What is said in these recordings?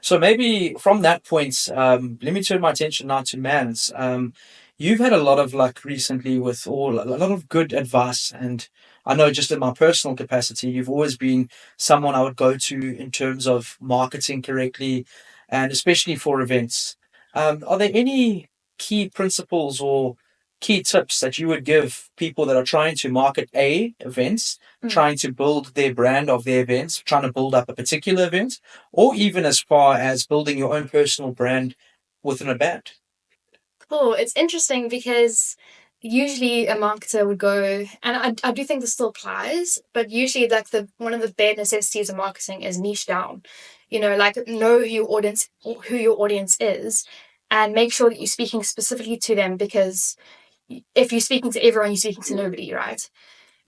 So maybe from that point, let me turn my attention now to Mans. You've had a lot of luck recently with all a lot of good advice, and I know just in my personal capacity, you've always been someone I would go to in terms of marketing correctly, and especially for events. Are there any key principles or key tips that you would give people that are trying to market events, trying to build their brand of their events, trying to build up a particular event? Or even as far as building your own personal brand within a band. Cool. It's interesting because usually a marketer would go, and I do think this still applies, but usually like the one of the bare necessities of marketing is niche down. Like know who your audience is, and make sure that you're speaking specifically to them because if you're speaking to everyone, you're speaking to nobody, right?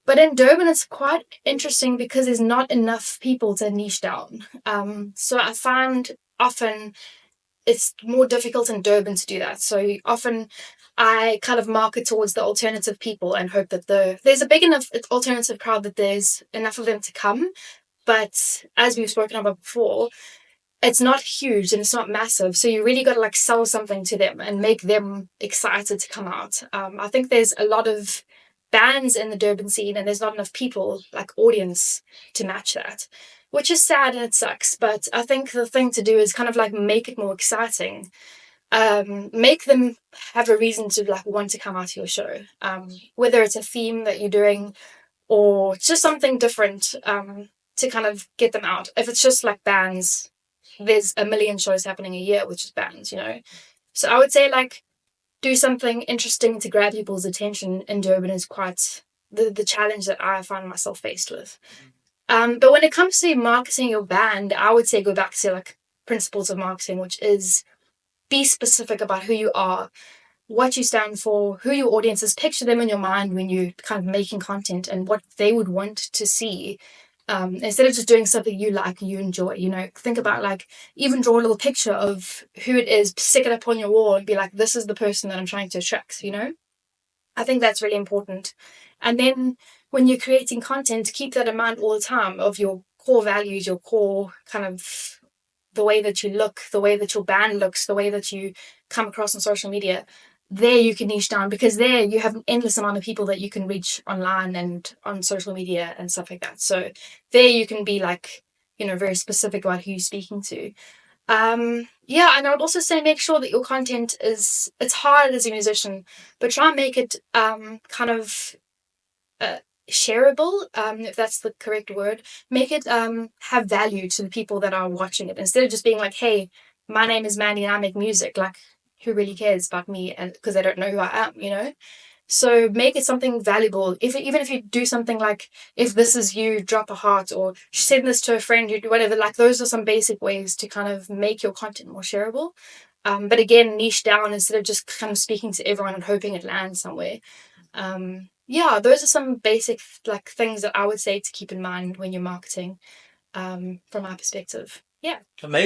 But in Durban, it's quite interesting because there's not enough people to niche down. So I find often it's more difficult in Durban to do that. So often I kind of market towards the alternative people and hope that there's a big enough alternative crowd that there's enough of them to come. But as we've spoken about before, it's not huge and it's not massive. So you really got to like sell something to them and make them excited to come out. I think there's a lot of bands in the Durban scene and there's not enough people, like audience, to match that, which is sad and it sucks. But I think the thing to do is kind of like make it more exciting. Make them have a reason to like want to come out to your show, whether it's a theme that you're doing or just something different to kind of get them out. If it's just like bands, there's a million shows happening a year, which is bands. So I would say like do something interesting to grab people's attention in Durban is quite the challenge that I find myself faced with. But when it comes to marketing your band, I would say go back to like principles of marketing, which is be specific about who you are, what you stand for, who your audience is. Picture them in your mind when you're kind of making content and what they would want to see. Instead of just doing something you like and you enjoy, think about like even draw a little picture of who it is, stick it up on your wall and be like, this is the person that I'm trying to attract. I think that's really important. And then when you're creating content, keep that in mind all the time of your core values, your core kind of the way that you look, the way that your band looks, the way that you come across on social media. There you can niche down because there you have an endless amount of people that you can reach online and on social media and stuff like that. So there you can be like, very specific about who you're speaking to. Yeah, and I would also say make sure that your content it's hard as a musician, but try and make it kind of uh, shareable, if that's the correct word. Make it have value to the people that are watching it instead of just being like, hey, my name is Mandy and I make music. Like, who really cares about me? And because they don't know who I am. So make it something valuable. Even if you do something like, if this is you, drop a heart or send this to a friend, you do whatever. Like those are some basic ways to kind of make your content more shareable. But again, niche down instead of just kind of speaking to everyone and hoping it lands somewhere. Yeah, those are some basic like things that I would say to keep in mind when you're marketing. From my perspective. Yeah. Amazing.